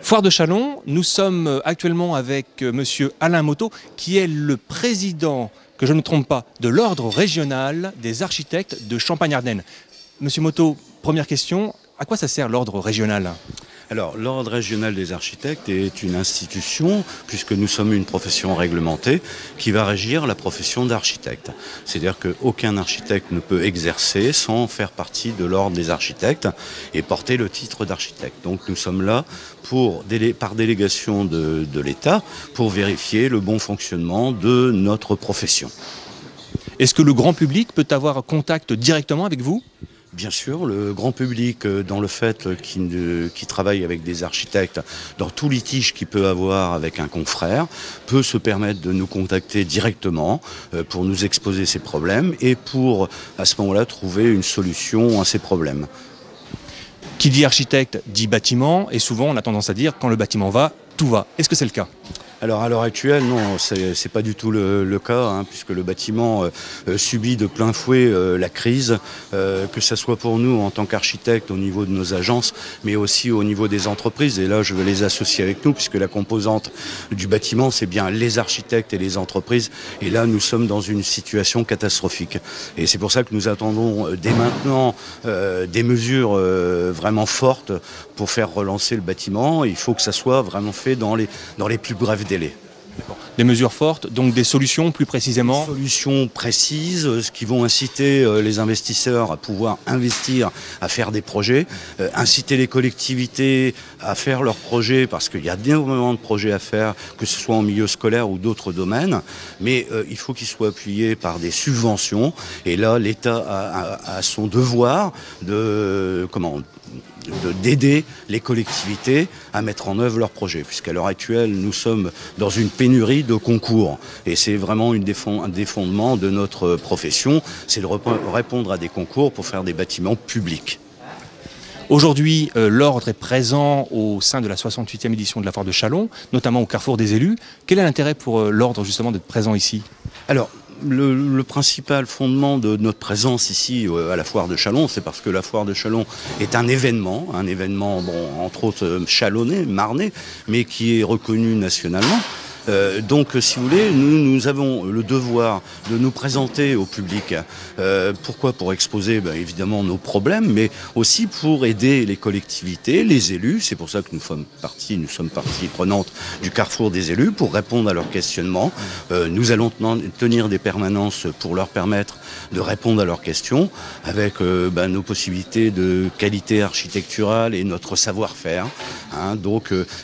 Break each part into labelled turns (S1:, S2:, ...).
S1: Foire de Châlons, nous sommes actuellement avec monsieur Alain Moteau, qui est le président, que je ne me trompe pas, de l'ordre régional des architectes de Champagne-Ardenne. Monsieur Moteau, première question, à quoi ça sert l'ordre régional ?
S2: Alors, l'Ordre régional des architectes est une institution, puisque nous sommes une profession réglementée, qui va régir la profession d'architecte. C'est-à-dire qu'aucun architecte ne peut exercer sans faire partie de l'Ordre des architectes et porter le titre d'architecte. Donc nous sommes là par délégation de l'État pour vérifier le bon fonctionnement de notre profession.
S1: Est-ce que le grand public peut avoir contact directement avec vous ?
S2: Bien sûr, le grand public, dans le fait qu'il travaille avec des architectes, dans tout litige qu'il peut avoir avec un confrère, peut se permettre de nous contacter directement pour nous exposer ses problèmes et pour, à ce moment-là, trouver une solution à ces problèmes.
S1: Qui dit architecte dit bâtiment, et souvent on a tendance à dire quand le bâtiment va, tout va. Est-ce que c'est le cas ?
S2: Alors à l'heure actuelle, non, c'est pas du tout le cas, hein, puisque le bâtiment subit de plein fouet la crise, que ce soit pour nous en tant qu'architectes au niveau de nos agences, mais aussi au niveau des entreprises. Et là, je veux les associer avec nous, puisque la composante du bâtiment, c'est bien les architectes et les entreprises. Et là, nous sommes dans une situation catastrophique. Et c'est pour ça que nous attendons dès maintenant des mesures vraiment fortes pour faire relancer le bâtiment. Il faut que ça soit vraiment fait dans les plus brefs délais.
S1: Des mesures fortes, donc des solutions plus précisément ?
S2: Des solutions précises, ce qui vont inciter les investisseurs à pouvoir investir, à faire des projets, inciter les collectivités à faire leurs projets, parce qu'il y a énormément de projets à faire, que ce soit en milieu scolaire ou d'autres domaines, mais il faut qu'ils soient appuyés par des subventions, et là l'État a son devoir d'aider les collectivités à mettre en œuvre leurs projets, puisqu'à l'heure actuelle, nous sommes dans une pénurie de concours. Et c'est vraiment un des fondements de notre profession, c'est de répondre à des concours pour faire des bâtiments publics.
S1: Aujourd'hui, l'ordre est présent au sein de la 68e édition de la Foire de Châlons, notamment au Carrefour des élus. Quel est l'intérêt pour l'ordre justement d'être présent ici ?
S2: Alors, le principal fondement de notre présence ici à la Foire de Châlons, c'est parce que la Foire de Châlons est un événement, entre autres chalonnais, marnais, mais qui est reconnu nationalement. Donc, si vous voulez, nous avons le devoir de nous présenter au public. Pourquoi ? Pour exposer évidemment nos problèmes, mais aussi pour aider les collectivités, les élus. C'est pour ça que nous sommes partie prenante du Carrefour des élus pour répondre à leurs questionnements. Nous allons tenir des permanences pour leur permettre de répondre à leurs questions avec nos possibilités de qualité architecturale et notre savoir-faire. Hein,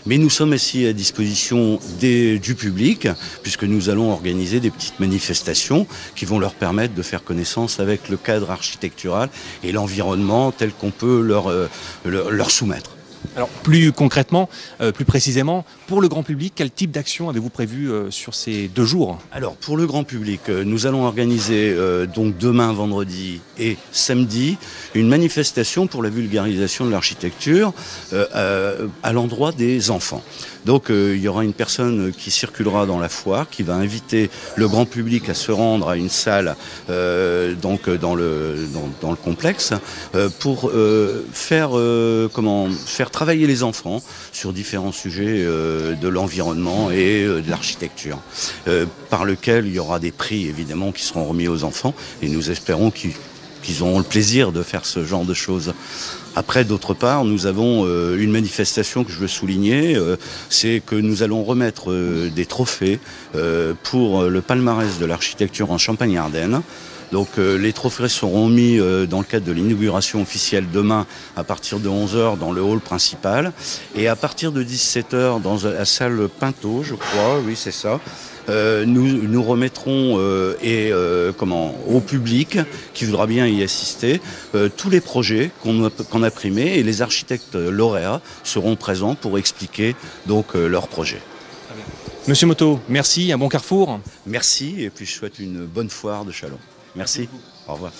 S2: mais nous sommes ici à disposition du public, puisque nous allons organiser des petites manifestations qui vont leur permettre de faire connaissance avec le cadre architectural et l'environnement tel qu'on peut leur soumettre.
S1: Alors plus concrètement, plus précisément, pour le grand public, quel type d'action avez-vous prévu sur ces 2 jours ?
S2: Alors pour le grand public, nous allons organiser donc demain, vendredi et samedi, une manifestation pour la vulgarisation de l'architecture à l'endroit des enfants. Donc il y aura une personne qui circulera dans la foire, qui va inviter le grand public à se rendre à une salle dans le complexe pour faire travailler les enfants sur différents sujets de l'environnement et de l'architecture, par lequel il y aura des prix évidemment qui seront remis aux enfants, et nous espérons qu'ils auront le plaisir de faire ce genre de choses. Après, d'autre part, nous avons une manifestation que je veux souligner, c'est que nous allons remettre des trophées pour le palmarès de l'architecture en Champagne-Ardenne. Donc les trophées seront mis dans le cadre de l'inauguration officielle demain à partir de 11h dans le hall principal, et à partir de 17h dans la salle Pinto, je crois, oui c'est ça. Nous remettrons au public qui voudra bien y assister tous les projets qu'on a primés, et les architectes lauréats seront présents pour expliquer donc leurs projets.
S1: Monsieur Moteau, merci, un bon carrefour.
S2: Merci, et puis je souhaite une bonne foire de Châlons. Merci, au revoir.